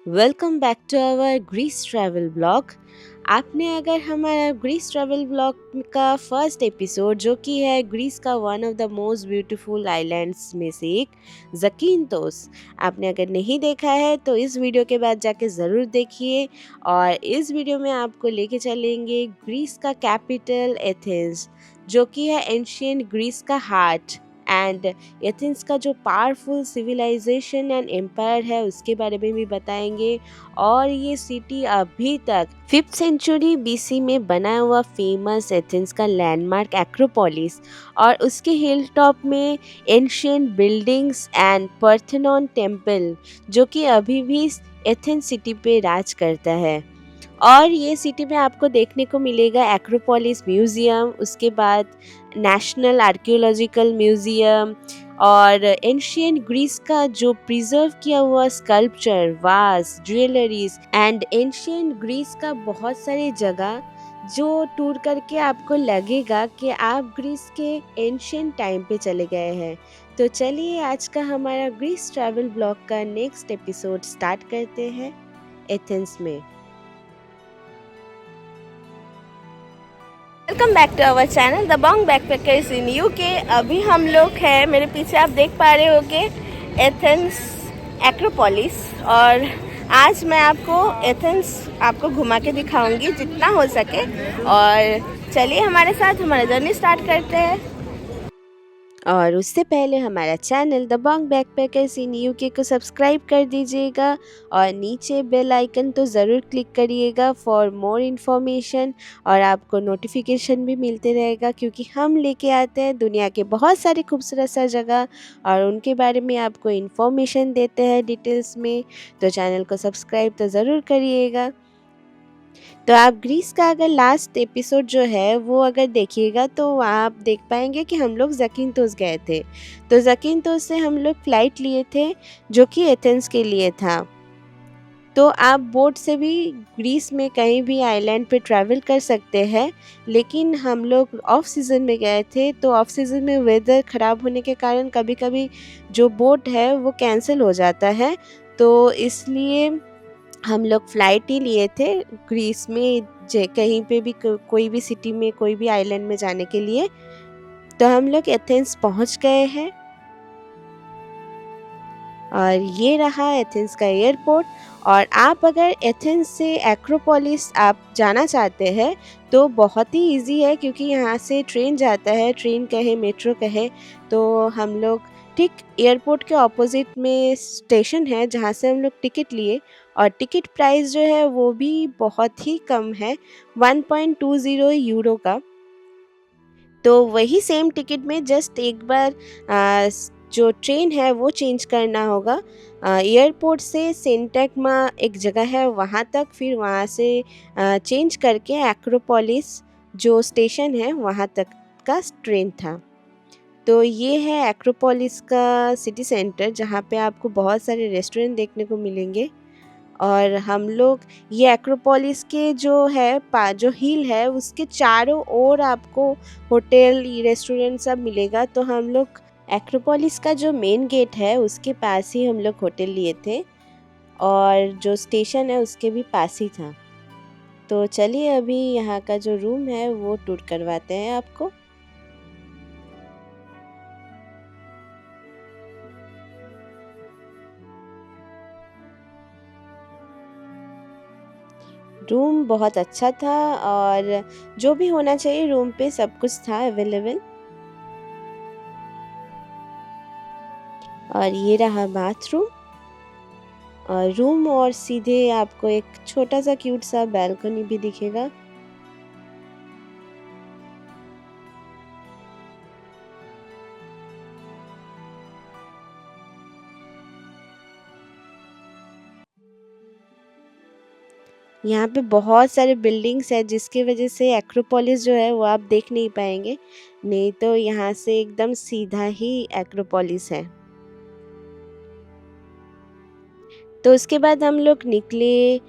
Welcome back to our Greece travel blog. आपने अगर हमारा ग्रीस ट्रैवल ब्लॉग का फर्स्ट एपिसोड जो कि है ग्रीस का one of the most beautiful islands में से एक ज़कींथोस, आपने अगर नहीं देखा है तो इस वीडियो के बाद जाके ज़रूर देखिए। और इस वीडियो में आपको लेके चलेंगे ग्रीस का कैपिटल एथेंस, जो कि है एंशियंट ग्रीस का हार्ट, एंड एथेंस का जो पावरफुल सिविलाइजेशन एंड एम्पायर है उसके बारे में भी बताएंगे। और ये सिटी अभी तक 5th सेंचुरी बीसी में बना हुआ फेमस एथेंस का लैंडमार्क एक्रोपोलिस और उसके हिल टॉप में ancient buildings and Parthenon temple, जो कि अभी भी एथेंस सिटी पे राज करता है। और ये सिटी में आपको देखने को मिलेगा एक्रोपोलिस म्यूज़ियम, उसके बाद नेशनल आर्कियोलॉजिकल म्यूज़ियम और एंशियंट ग्रीस का जो प्रिजर्व किया हुआ स्कल्पचर, वास, ज्वेलरीज एंड एंशियंट ग्रीस का बहुत सारी जगह जो टूर करके आपको लगेगा कि आप ग्रीस के एंशियंट टाइम पे चले गए हैं। तो चलिए आज का हमारा ग्रीस ट्रैवल ब्लॉग का नेक्स्ट एपिसोड स्टार्ट करते हैं एथेंस में। Welcome back to our channel the Bong Backpackers in UK. अभी हम लोग हैं, मेरे पीछे आप देख पा रहे होगे, एथेंस एक्रोपोलिस। और आज मैं आपको एथेंस घुमा के दिखाऊंगी जितना हो सके। और चलिए हमारे साथ हमारा जर्नी स्टार्ट करते हैं। और उससे पहले हमारा channel the Bong Backpackers in UK को सब्सक्राइब कर दीजिएगा और नीचे बेल आइकन तो ज़रूर क्लिक करिएगा फॉर मोर इन्फॉर्मेशन। और आपको नोटिफिकेशन भी मिलते रहेगा क्योंकि हम लेके आते हैं दुनिया के बहुत सारी खूबसूरत सा जगह और उनके बारे में आपको इन्फॉर्मेशन देते हैं डिटेल्स में। तो चैनल को सब्सक्राइब तो ज़रूर करिएगा। तो आप ग्रीस का अगर लास्ट एपिसोड जो है वो अगर देखिएगा तो वहाँ आप देख पाएंगे कि हम लोग ज़कींथोस गए थे। तो ज़कींथोस से हम लोग फ़्लाइट लिए थे जो कि एथेंस के लिए था। तो आप बोट से भी ग्रीस में कहीं भी आइलैंड पे ट्रैवल कर सकते हैं, लेकिन हम लोग ऑफ सीज़न में गए थे तो ऑफ सीज़न में वेदर ख़राब होने के कारण कभी कभी जो बोट है वो कैंसिल हो जाता है। तो इसलिए हम लोग फ़्लाइट ही लिए थे ग्रीस में कहीं पे भी कोई भी सिटी में कोई भी आइलैंड में जाने के लिए। तो हम लोग एथेंस पहुंच गए हैं और ये रहा एथेंस का एयरपोर्ट। और आप अगर एथेंस से एक्रोपोलिस आप जाना चाहते हैं तो बहुत ही इजी है क्योंकि यहाँ से ट्रेन जाता है, ट्रेन कहे मेट्रो कहे। तो हम लोग ठीक एयरपोर्ट के ऑपोजिट में स्टेशन है जहाँ से हम लोग टिकट लिए और टिकट प्राइस जो है वो भी बहुत ही कम है, 1.20 यूरो का। तो वही सेम टिकट में जस्ट एक बार जो ट्रेन है वो चेंज करना होगा। एयरपोर्ट से सेंटेगमा एक जगह है वहाँ तक, फिर वहाँ से चेंज करके एक्रोपोलिस जो स्टेशन है वहाँ तक का ट्रेन था। तो ये है एक्रोपोलिस का सिटी सेंटर जहाँ पे आपको बहुत सारे रेस्टोरेंट देखने को मिलेंगे। और हम लोग ये एक्रोपोलिस के जो हिल है उसके चारों ओर आपको होटल रेस्टोरेंट सब मिलेगा। तो हम लोग एक्रोपोलिस का जो मेन गेट है उसके पास ही हम लोग होटल लिए थे और जो स्टेशन है उसके भी पास ही था। तो चलिए अभी यहाँ का जो रूम है वो टूर करवाते हैं आपको। रूम बहुत अच्छा था और जो भी होना चाहिए रूम पे सब कुछ था अवेलेबल। और ये रहा बाथरूम और रूम, और सीधे आपको एक छोटा सा क्यूट सा बैल्कनी भी दिखेगा। यहाँ पे बहुत सारे बिल्डिंग्स है जिसकी वजह से एक्रोपोलिस जो है वो आप देख नहीं पाएंगे, नहीं तो यहाँ से एकदम सीधा ही एक्रोपोलिस है। तो उसके बाद हम लोग निकले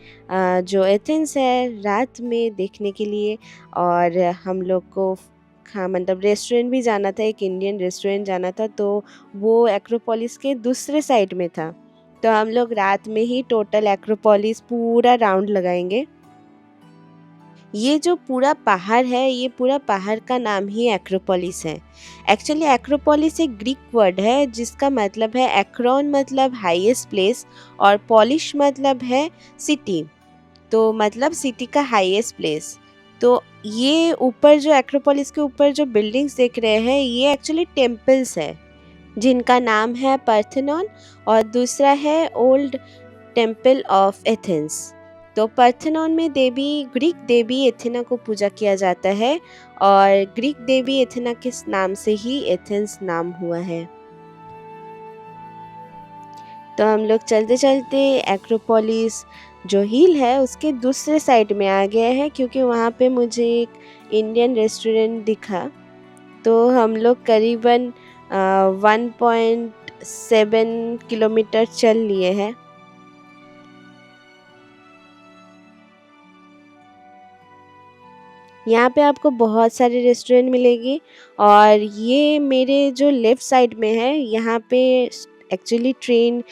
जो एथेंस है रात में देखने के लिए। और हम लोग को हाँ मतलब रेस्टोरेंट भी जाना था, एक इंडियन रेस्टोरेंट जाना था, तो वो एक्रोपोलिस के दूसरे साइड में था। तो हम लोग रात में ही टोटल एक्रोपोलिस पूरा राउंड लगाएंगे। ये जो पूरा पहाड़ है, ये पूरा पहाड़ का नाम ही एक्रोपोलिस है। एक्चुअली एक्रोपोलिस एक ग्रीक वर्ड है जिसका मतलब है, एक्रोन मतलब हाईएस्ट प्लेस और पोलिश मतलब है सिटी, तो मतलब सिटी का हाईएस्ट प्लेस। तो ये ऊपर जो एक्रोपोलिस के ऊपर जो बिल्डिंग्स देख रहे हैं, ये एक्चुअली टेम्पल्स है जिनका नाम है पार्थेनॉन और दूसरा है ओल्ड टेम्पल ऑफ एथेंस। तो पार्थेनॉन में ग्रीक देवी एथेना को पूजा किया जाता है और ग्रीक देवी एथेना के नाम से ही एथेंस नाम हुआ है। तो हम लोग चलते चलते एक्रोपोलिस जो हिल है उसके दूसरे साइड में आ गए हैं, क्योंकि वहाँ पे मुझे एक इंडियन रेस्टोरेंट दिखा। तो हम लोग करीबन 1.7 किलोमीटर चल लिए हैं। यहाँ पे आपको बहुत सारे रेस्टोरेंट मिलेगी और ये मेरे जो लेफ़्ट साइड में है, यहाँ पे एक्चुअली ट्रेन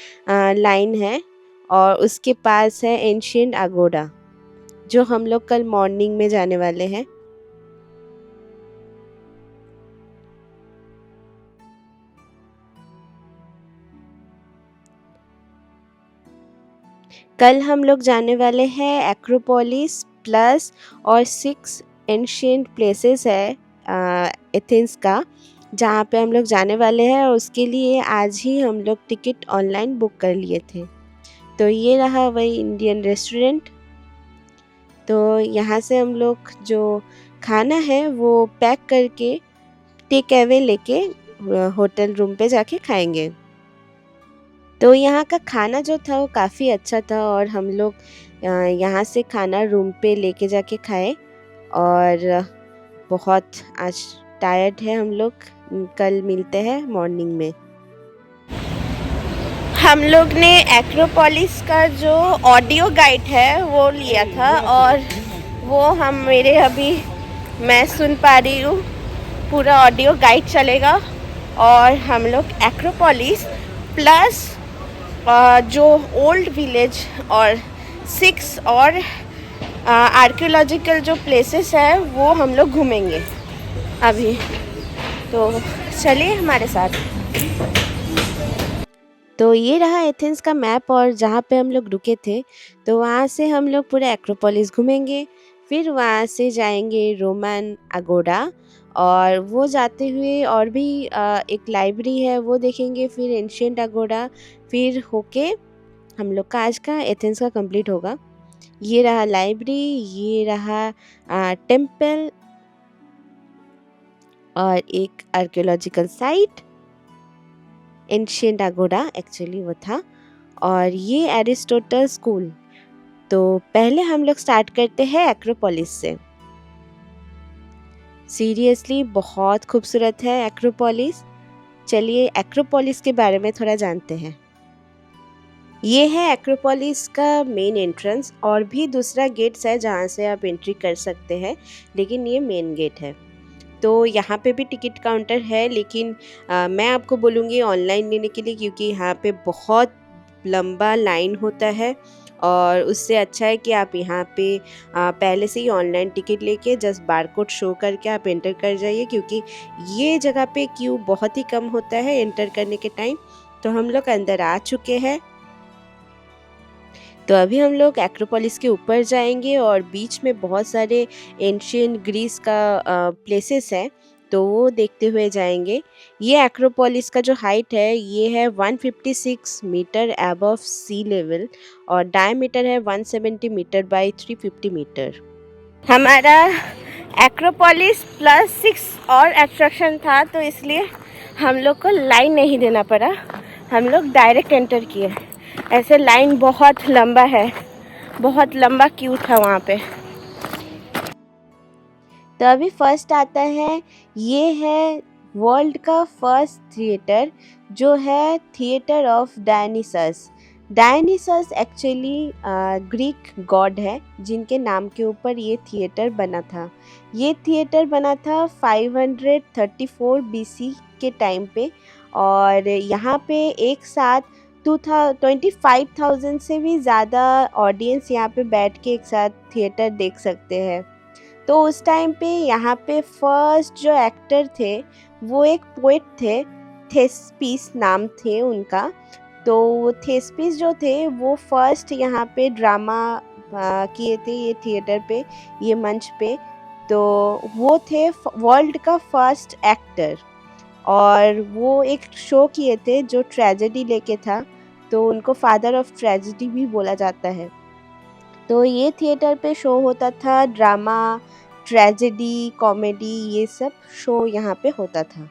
लाइन है और उसके पास है एंशिएंट अगोडा, जो हम लोग कल मॉर्निंग में जाने वाले हैं। कल हम लोग जाने वाले हैं एक्रोपोलिस प्लस और 6 एंशिएंट प्लेसेस है एथेंस का, जहाँ पे हम लोग जाने वाले हैं और उसके लिए आज ही हम लोग टिकट ऑनलाइन बुक कर लिए थे। तो ये रहा वही इंडियन रेस्टोरेंट। तो यहाँ से हम लोग जो खाना है वो पैक करके टेक अवे लेके होटल रूम पे जाके खाएंगे। तो यहाँ का खाना जो था वो काफ़ी अच्छा था और हम लोग यहाँ से खाना रूम पे लेके जाके खाए और बहुत आज टायर्ड है हम लोग। कल मिलते हैं मॉर्निंग में। हम लोग ने एक्रोपोलिस का जो ऑडियो गाइड है वो लिया था और वो मैं सुन पा रही हूँ, पूरा ऑडियो गाइड चलेगा और हम लोग एक्रोपोलिस प्लस जो ओल्ड विलेज और 6 और आर्कियोलॉजिकल जो प्लेसेस है वो हम लोग घूमेंगे अभी। तो चलिए हमारे साथ। तो ये रहा एथेंस का मैप और जहाँ पे हम लोग रुके थे, तो वहाँ से हम लोग पूरा एक्रोपोलिस घूमेंगे, फिर वहाँ से जाएंगे रोमन अगोडा और वो जाते हुए और भी एक लाइब्रेरी है वो देखेंगे, फिर एंशिएंट अगोडा, फिर होके हम लोग का आज का एथेंस का कंप्लीट होगा। ये रहा लाइब्रेरी, ये रहा टेम्पल और एक archaeological site, ancient Agora actually वो था, और ये एरिस्टोटल स्कूल। तो पहले हम लोग स्टार्ट करते हैं एक्रोपोलिस से। सीरियसली बहुत खूबसूरत है एक्रोपोलिस। चलिए एक्रोपोलिस के बारे में थोड़ा जानते हैं। ये है एक्रोपोलिस का मेन एंट्रेंस और भी दूसरा गेट्स है जहाँ से आप एंट्री कर सकते हैं, लेकिन ये मेन गेट है। तो यहाँ पे भी टिकट काउंटर है, लेकिन मैं आपको बोलूँगी ऑनलाइन लेने के लिए, क्योंकि यहाँ पे बहुत लंबा लाइन होता है और उससे अच्छा है कि आप यहाँ पे पहले से ही ऑनलाइन टिकट लेके जस्ट बारकोड शो करके आप एंटर कर जाइए, क्योंकि ये जगह पे क्यू बहुत ही कम होता है एंटर करने के टाइम। तो हम लोग अंदर आ चुके हैं। तो अभी हम लोग एक्रोपोलिस के ऊपर जाएंगे और बीच में बहुत सारे एंशिएंट ग्रीस का प्लेसेस है, तो वो देखते हुए जाएंगे। ये एक्रोपोलिस का जो हाइट है ये है 156 मीटर अबव सी लेवल और डायमीटर है 170 मीटर बाय 350 मीटर। हमारा एक्रोपोलिस प्लस 6 और अट्रैक्शन था, तो इसलिए हम लोग को लाइन नहीं देना पड़ा, हम लोग डायरेक्ट एंटर किए। ऐसे लाइन बहुत लंबा है, बहुत लंबा क्यू था वहाँ पे। तो अभी फर्स्ट आता है, ये है वर्ल्ड का फर्स्ट थिएटर जो है theatre of Dionysus. Dionysus actually Greek god है जिनके नाम के ऊपर ये थिएटर बना था। ये थिएटर बना था 534 BC के टाइम पे और यहाँ पे एक साथ 25,000 से भी ज़्यादा ऑडियंस यहाँ पे बैठ के एक साथ थिएटर देख सकते हैं। तो उस टाइम पे यहाँ पे फर्स्ट जो एक्टर थे वो एक पोएट थे, थेस्पीस नाम थे उनका। तो वो थेस्पीस जो थे वो फर्स्ट यहाँ पे ड्रामा किए थे ये थिएटर पे, ये मंच पे। तो वो थे वर्ल्ड का फर्स्ट एक्टर, और वो एक शो किए थे जो ट्रेजेडी लेके था, तो उनको फादर ऑफ ट्रेजेडी भी बोला जाता है। तो ये थिएटर पे शो होता था, ड्रामा, ट्रेजेडी, कॉमेडी, ये सब शो यहाँ पे होता था।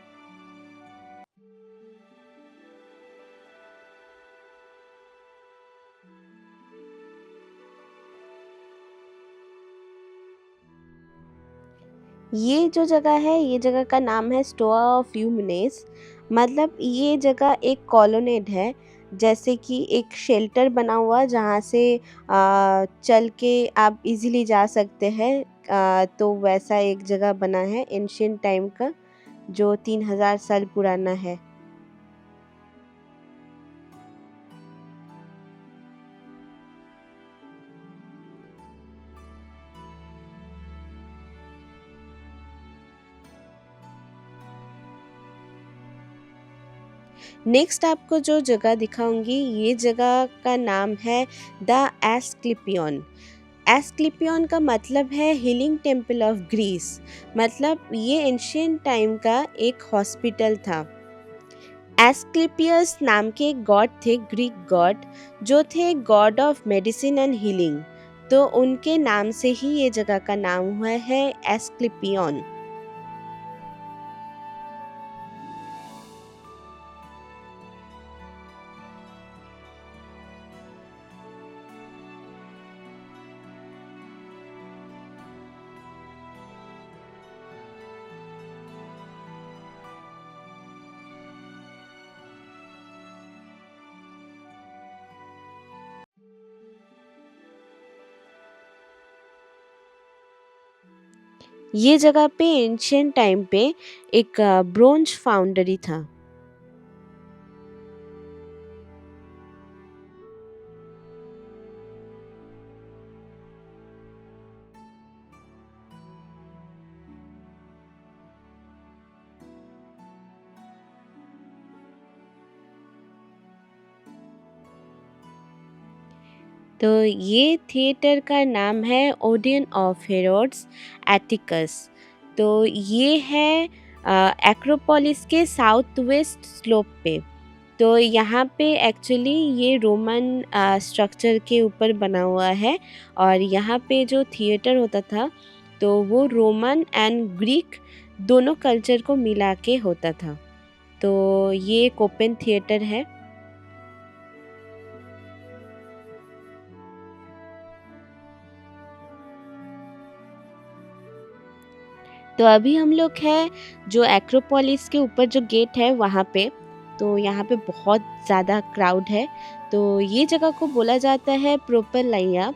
ये जो जगह है, ये जगह का नाम है स्टोआ ऑफ ह्यूमनेस। मतलब ये जगह एक कॉलोनेड है, जैसे कि एक शेल्टर बना हुआ जहाँ से चल के आप इजीली जा सकते हैं। तो वैसा एक जगह बना है एंशियंट टाइम का, जो 3000 साल पुराना है। नेक्स्ट आपको जो जगह दिखाऊंगी, ये जगह का नाम है द एस्क्लिपियन। एस्क्लिपियन का मतलब है हीलिंग टेम्पल ऑफ ग्रीस। मतलब ये एंशियंट टाइम का एक हॉस्पिटल था। एस्क्लिपियस नाम के एक गॉड थे, ग्रीक गॉड, जो थे God of medicine and healing. तो उनके नाम से ही ये जगह का नाम हुआ है एस्क्लिपियन। ये जगह पे एंशियंट टाइम पे एक ब्रोंज फाउंड्री था। तो ये थिएटर का नाम है ओडियन ऑफ हेरोड्स एटिकस। तो ये है एक्रोपोलिस के साउथ वेस्ट स्लोप पे। तो यहाँ पे एक्चुअली ये रोमन स्ट्रक्चर के ऊपर बना हुआ है, और यहाँ पे जो थिएटर होता था तो वो रोमन एंड ग्रीक दोनों कल्चर को मिला के होता था। तो ये एक ओपन थिएटर है। तो अभी हम लोग हैं जो एक्रोपोलिस के ऊपर जो गेट है वहाँ पे। तो यहाँ पे बहुत ज़्यादा क्राउड है। तो ये जगह को बोला जाता है प्रोपेलाइया।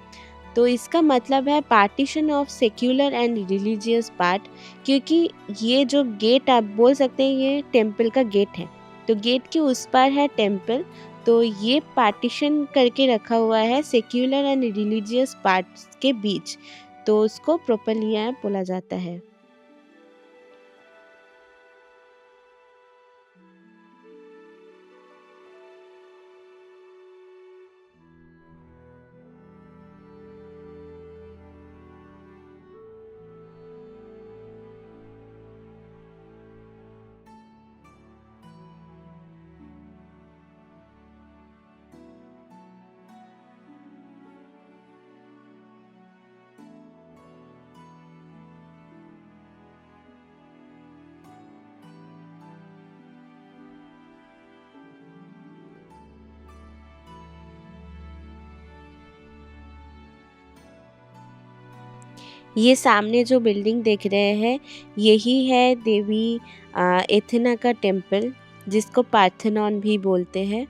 तो इसका मतलब है partition of secular and religious part, क्योंकि ये जो गेट आप बोल सकते हैं ये टेम्पल का गेट है। तो गेट के उस पार है टेम्पल। तो ये पार्टीशन करके रखा हुआ है सेक्युलर एंड रिलीजियस पार्ट्स के बीच। तो उसको प्रोपेलिया बोला जाता है। ये सामने जो बिल्डिंग देख रहे हैं यही है देवी एथेना का टेम्पल, जिसको पार्थेनॉन भी बोलते हैं।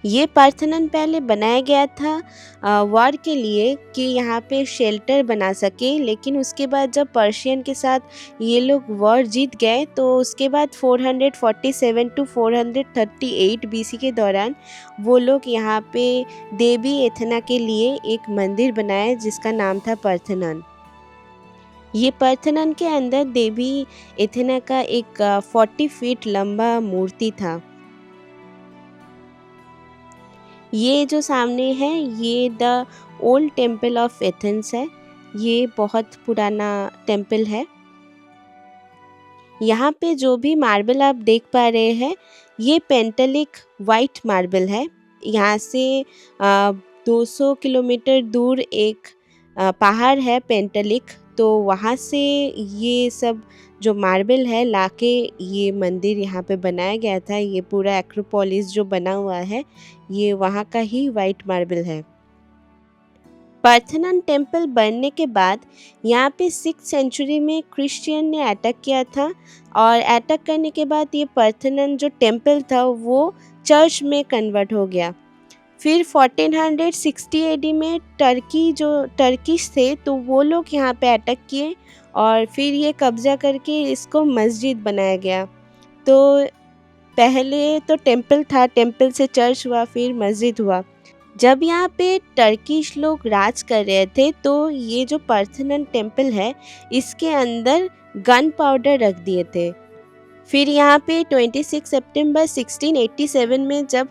ये पार्थेनॉन पहले बनाया गया था वॉर के लिए कि यहाँ पे शेल्टर बना सके, लेकिन उसके बाद जब पर्शियन के साथ ये लोग वॉर जीत गए तो उसके बाद 447 टू 438 बीसी के दौरान वो लोग यहाँ पे देवी एथेना के लिए एक मंदिर बनाए जिसका नाम था पार्थेनॉन। ये पार्थेनॉन के अंदर देवी एथेना का एक 40 फीट लंबा मूर्ति था। ये जो सामने है ये the old temple of Athens है। ये बहुत पुराना टेम्पल है। यहाँ पे जो भी मार्बल आप देख पा रहे हैं ये पेंटेलिक वाइट मार्बल है। यहाँ से 200 किलोमीटर दूर एक पहाड़ है पेंटेलिक, तो वहाँ से ये सब जो मार्बल है लाके ये मंदिर यहाँ पे बनाया गया था। ये पूरा एक्रोपोलिस जो बना हुआ है ये वहाँ का ही वाइट मार्बल है। पार्थेनॉन टेम्पल बनने के बाद यहाँ पे 6th सेंचुरी में क्रिश्चियन ने अटैक किया था, और अटैक करने के बाद ये पार्थेनॉन जो टेम्पल था वो चर्च में कन्वर्ट हो गया। फिर 1460 एडी में टर्किश थे तो वो लोग यहाँ पे अटैक किए और फिर ये कब्जा करके इसको मस्जिद बनाया गया। तो पहले तो टेम्पल था, टेम्पल से चर्च हुआ, फिर मस्जिद हुआ। जब यहाँ पे टर्किश लोग राज कर रहे थे तो ये जो पार्थेनॉन टेम्पल है इसके अंदर गन पाउडर रख दिए थे। फिर यहाँ पे 26 सितंबर 1687 में जब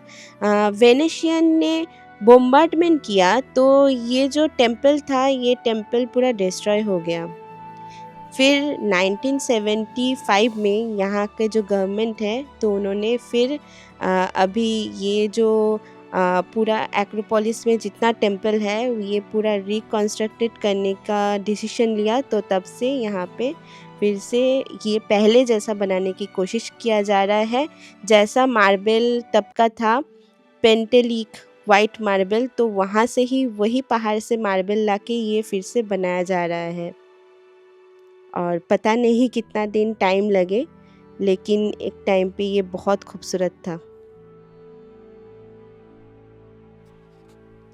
वेनेशियन ने बोम्बार्डमेंट किया तो ये जो टेम्पल था ये टेम्पल पूरा डिस्ट्रॉय हो गया। फिर 1975 में यहाँ के जो गवर्नमेंट है तो उन्होंने फिर अभी ये जो पूरा एक्रोपोलिस में जितना टेम्पल है ये पूरा रिकन्स्ट्रक्टेड करने का डिसीजन लिया। तो तब से यहाँ पे फिर से ये पहले जैसा बनाने की कोशिश किया जा रहा है, जैसा मार्बल तब का था पेंटेलिक वाइट मार्बल, तो वहाँ से ही वही पहाड़ से मार्बल लाके ये फिर से बनाया जा रहा है। और पता नहीं कितना दिन टाइम लगे, लेकिन एक टाइम पे ये बहुत खूबसूरत था।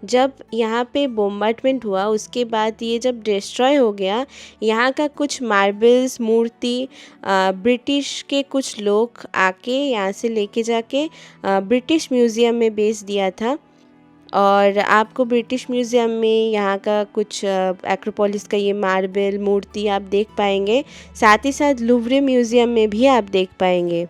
जब यहाँ पे बोम्बार्डमेंट हुआ उसके बाद ये जब डिस्ट्रॉय हो गया, यहाँ का कुछ मार्बल्स मूर्ति ब्रिटिश के कुछ लोग आके यहाँ से लेके जाके ब्रिटिश म्यूज़ियम में बेच दिया था। और आपको ब्रिटिश म्यूज़ियम में यहाँ का कुछ एक्रोपोलिस का ये मार्बल मूर्ति आप देख पाएंगे, साथ ही साथ लुवरे म्यूज़ियम में भी आप देख पाएंगे।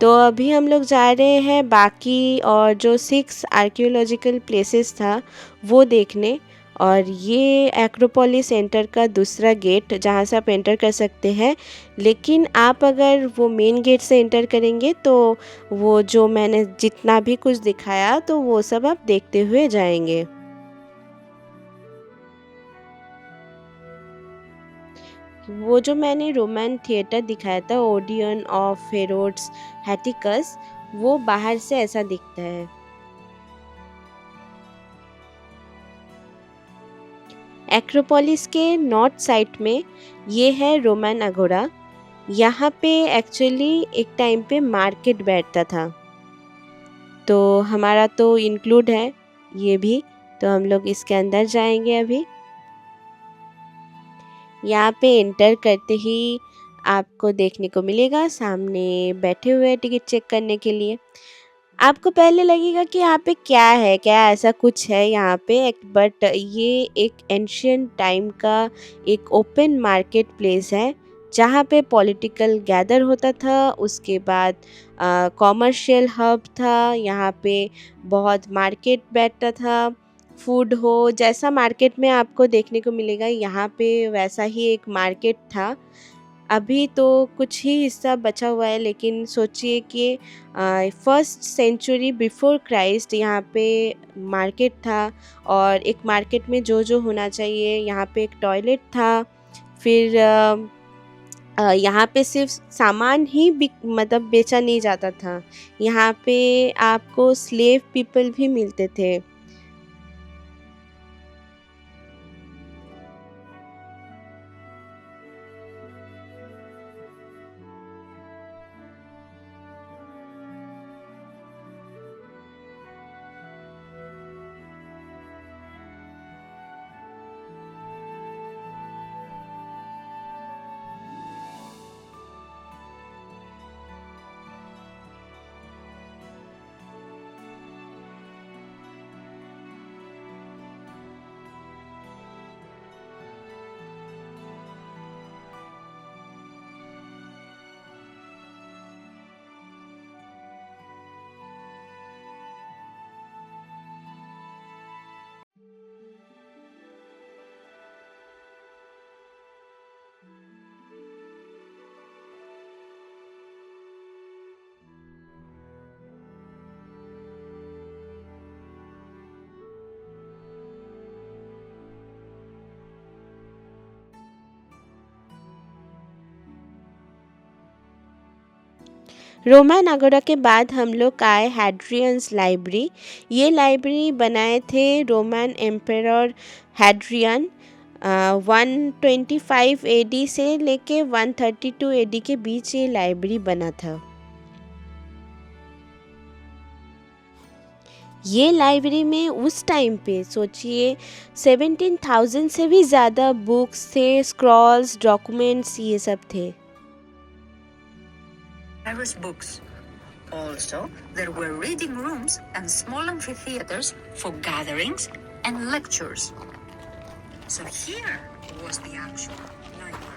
तो अभी हम लोग जा रहे हैं बाकी और जो 6 आर्कियोलॉजिकल प्लेसेस था वो देखने। और ये एक्रोपोलिस सेंटर का दूसरा गेट जहाँ से आप एंटर कर सकते हैं, लेकिन आप अगर वो मेन गेट से एंटर करेंगे तो वो जो मैंने जितना भी कुछ दिखाया तो वो सब आप देखते हुए जाएंगे। वो जो मैंने रोमन थिएटर दिखाया था ओडियन ऑफ हेरोड्स हैटिकस, वो बाहर से ऐसा दिखता है। एक्रोपोलिस के नॉर्थ साइड में ये है रोमन अगोरा। यहाँ पे एक्चुअली एक टाइम पे मार्केट बैठता था, तो हमारा तो इंक्लूड है ये भी, तो हम लोग इसके अंदर जाएंगे अभी। यहाँ पे एंटर करते ही आपको देखने को मिलेगा सामने बैठे हुए टिकट चेक करने के लिए। आपको पहले लगेगा कि यहाँ पे क्या है, क्या ऐसा कुछ है यहाँ पे, बट ये एक एंशियंट टाइम का एक ओपन मार्केट प्लेस है जहाँ पे पॉलिटिकल गैदर होता था। उसके बाद कॉमर्शियल हब था, यहाँ पे बहुत मार्केट बैठता था। फूड हो जैसा मार्केट में आपको देखने को मिलेगा यहाँ पे वैसा ही एक मार्केट था। अभी तो कुछ ही हिस्सा बचा हुआ है, लेकिन सोचिए कि 1st सेंचुरी बिफोर क्राइस्ट यहाँ पे मार्केट था, और एक मार्केट में जो जो होना चाहिए, यहाँ पे एक टॉयलेट था। फिर यहाँ पे सिर्फ सामान ही मतलब बेचा नहीं जाता था, यहाँ पे आपको स्लेव पीपल भी मिलते थे। रोमन अगोरा के बाद हम लोग आए हैड्रियंस लाइब्रेरी। ये लाइब्रेरी बनाए थे रोमन एम्परर हैड्रियन 125 एडी से लेके 132 एडी के बीच ये लाइब्रेरी बना था। ये लाइब्रेरी में उस टाइम पे सोचिए 17,000 से भी ज़्यादा बुक्स थे, स्क्रॉल्स, डॉक्यूमेंट्स ये सब थे। Books. Also, there were reading rooms and small amphitheaters for gatherings and lectures. So here was the actual library.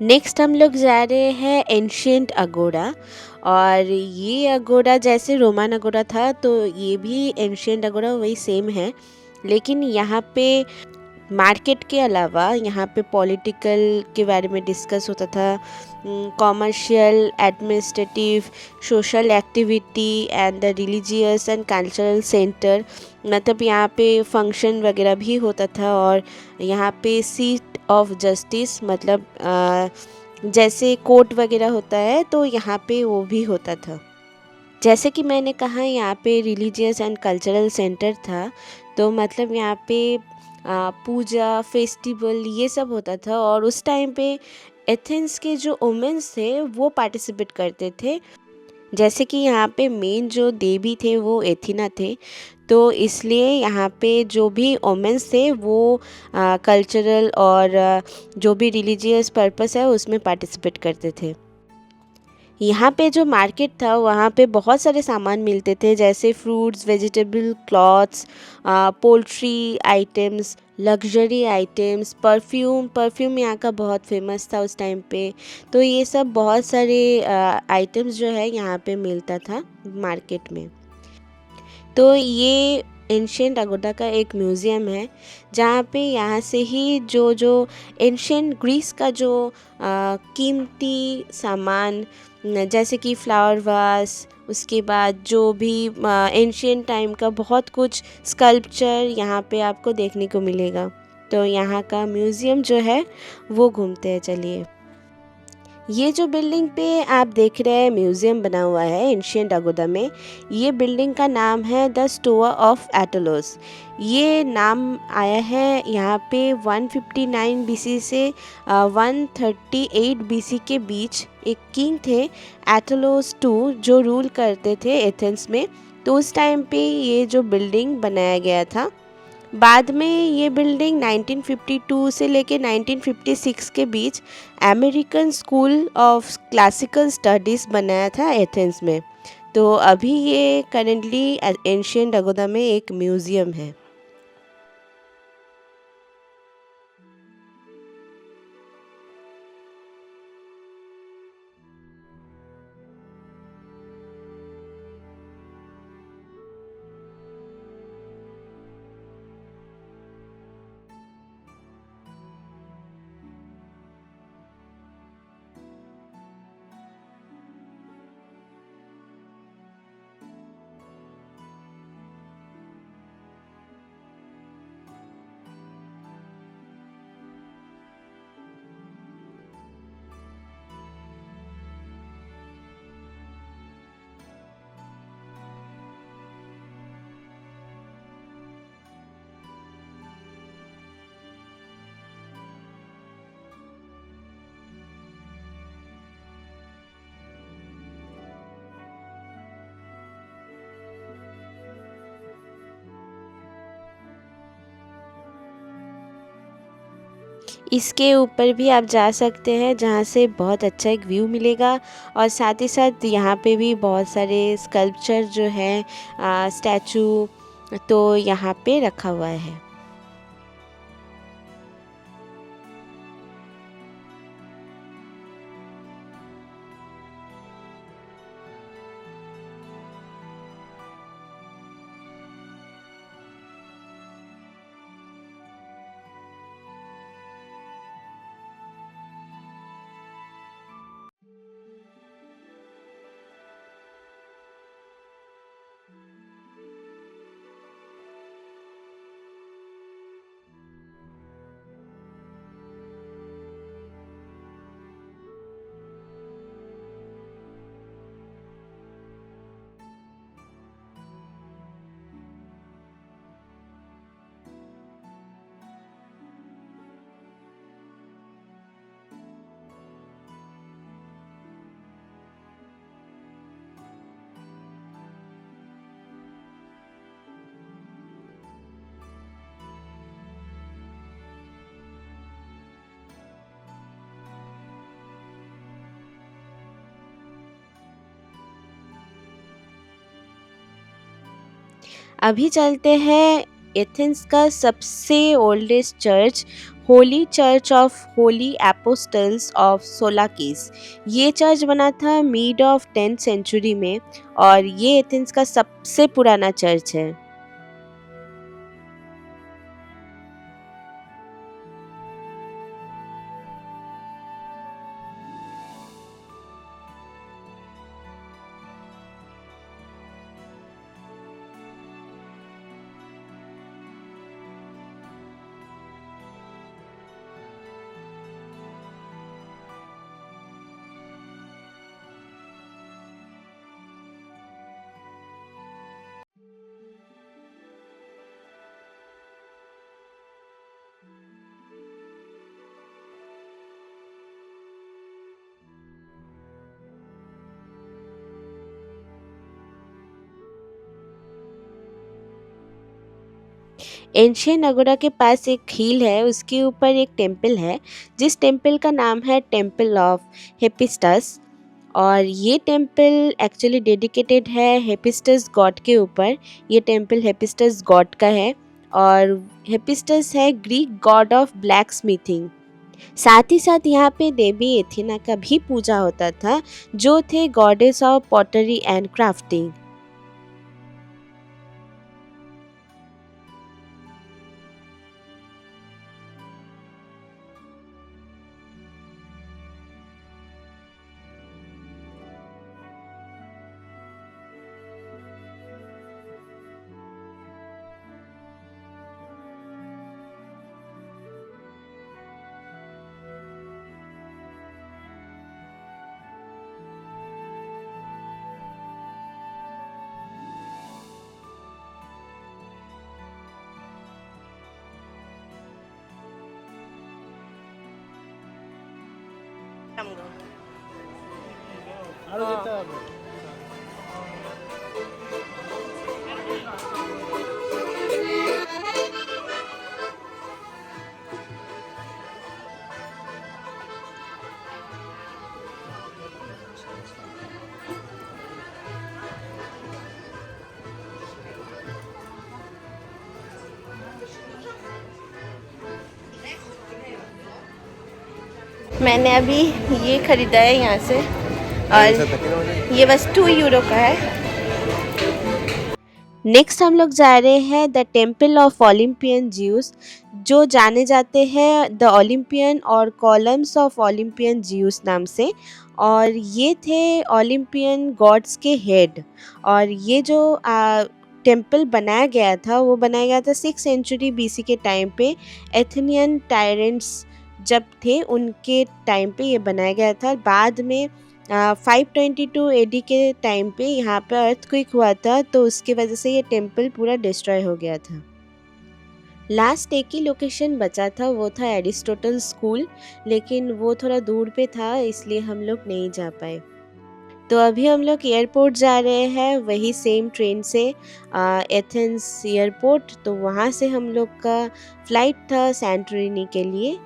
Next हम लोग जा रहे हैं एंशियंट अगोड़ा। और ये अगोड़ा जैसे रोमन अगोड़ा था तो ये भी एंशियंट अगोड़ा वही सेम है, लेकिन यहाँ पे मार्केट के अलावा यहाँ पे पॉलिटिकल के बारे में डिस्कस होता था, commercial, administrative, social activity and the religious and cultural centre. मतलब यहाँ पे फंक्शन वगैरह भी होता था। और यहाँ पे सीट ऑफ जस्टिस मतलब जैसे कोर्ट वगैरह होता है तो यहाँ पे वो भी होता था। जैसे कि मैंने कहा यहाँ पे रिलीजियस एंड कल्चरल सेंटर था, तो मतलब यहाँ पे पूजा, फेस्टिवल ये सब होता था। और उस टाइम पे एथेंस के जो वुमेन्स थे वो पार्टिसिपेट करते थे। जैसे कि यहाँ पे मेन जो देवी थे वो एथिना थे, तो इसलिए यहाँ पे जो भी वुमेन्स थे वो कल्चरल और जो भी रिलीजियस पर्पस है उसमें पार्टिसिपेट करते थे। यहाँ पे जो मार्केट था वहाँ पे बहुत सारे सामान मिलते थे, जैसे fruits, vegetable, clothes, poultry items, luxury items, perfume यहाँ का बहुत फेमस था उस टाइम पे। तो ये सब बहुत सारे आइटम्स जो है यहाँ पे मिलता था मार्केट में। तो ये एंशियंट अगोडा का एक म्यूज़ियम है जहाँ पे यहाँ से ही जो जो एंशियंट ग्रीस का जो कीमती सामान जैसे कि फ्लावर वास, उसके बाद जो भी एंशियंट टाइम का बहुत कुछ स्कल्पचर यहाँ पे आपको देखने को मिलेगा। तो यहाँ का म्यूज़ियम जो है वो घूमते हैं, चलिए। ये जो बिल्डिंग पे आप देख रहे हैं म्यूज़ियम बना हुआ है एंशियंट अगोदा में, ये बिल्डिंग का नाम है द स्टोआ ऑफ एटोलोस। ये नाम आया है यहाँ पे 159 बीसी से 138 बीसी के बीच एक किंग थे एटोलोस टू जो रूल करते थे एथेंस में। तो उस टाइम पे ये जो बिल्डिंग बनाया गया था। बाद में ये बिल्डिंग 1952 से लेके 1956 के बीच American school of classical studies बनाया था एथेंस में। तो अभी ये करेंटली एंशियंट अगोदा में एक म्यूज़ियम है। इसके ऊपर भी आप जा सकते हैं जहाँ से बहुत अच्छा एक व्यू मिलेगा। और साथ ही साथ यहाँ पे भी बहुत सारे स्कल्पचर जो है, स्टैचू तो यहाँ पे रखा हुआ है। अभी चलते हैं एथेंस का सबसे oldest church, holy church of holy apostles of Solakis. ये चर्च बना था मिड ऑफ 10th सेंचुरी में और ये एथेंस का सबसे पुराना चर्च है। एंशियन अगोरा के पास एक हिल है, उसके ऊपर एक टेम्पल है जिस टेम्पल का नाम है टेम्पल ऑफ हेपिस्टस। और ये टेम्पल एक्चुअली डेडिकेटेड है हेपिस्टस गॉड के ऊपर। ये टेम्पल हेपिस्टस गॉड का है और हेपिस्टस है Greek God of black smithing. साथ ही साथ यहाँ पे देवी एथेना का भी पूजा होता था, जो थे goddess of pottery and crafting. मैंने अभी ये ख़रीदा है यहाँ से और ये बस 2 यूरो का है। नेक्स्ट हम लोग जा रहे हैं the temple of Olympian juice, जो जाने जाते हैं द ओलंपियन और कॉलम्स ऑफ ओलंपियन ज्यूस नाम से। और ये थे ओलंपियन गॉड्स के हेड। और ये जो टेम्पल बनाया गया था वो बनाया गया था 6th सेंचुरी BC के टाइम पे। एथेनियन टायरेंट्स जब थे उनके टाइम पे ये बनाया गया था। बाद में 522 AD के टाइम पे यहाँ पे अर्थक्वेक हुआ था, तो उसके वजह से ये टेम्पल पूरा डिस्ट्रॉय हो गया था। लास्ट एक ही लोकेशन बचा था, वो था एरिस्टोटल स्कूल, लेकिन वो थोड़ा दूर पे था इसलिए हम लोग नहीं जा पाए। तो अभी हम लोग एयरपोर्ट जा रहे हैं, वही सेम ट्रेन से एथेंस एयरपोर्ट। तो वहाँ से हम लोग का फ़्लाइट था सैंटोरिनी के लिए।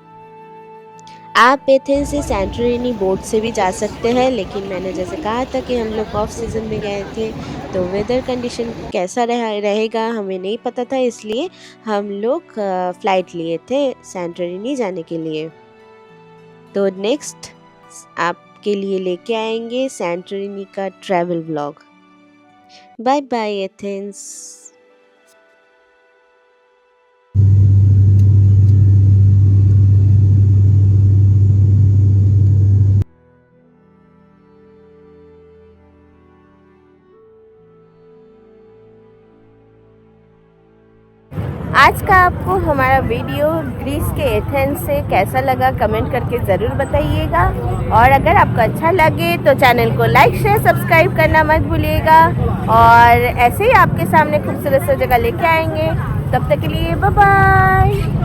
आप एथेंस से सैंटोरिनी बोट से भी जा सकते हैं, लेकिन मैंने जैसे कहा था कि हम लोग ऑफ सीज़न में गए थे तो वेदर कंडीशन कैसा रहेगा हमें नहीं पता था, इसलिए हम लोग फ़्लाइट लिए थे सैंटोरिनी जाने के लिए। तो नेक्स्ट आपके लिए लेके आएंगे सैंटोरिनी का travel vlog. Bye bye Athens. आज का आपको हमारा वीडियो ग्रीस के एथेंस से कैसा लगा कमेंट करके ज़रूर बताइएगा, और अगर आपको अच्छा लगे तो चैनल को लाइक शेयर सब्सक्राइब करना मत भूलिएगा, और ऐसे ही आपके सामने खूबसूरत सी जगह लेके आएंगे। तब तक के लिए बाय बाय।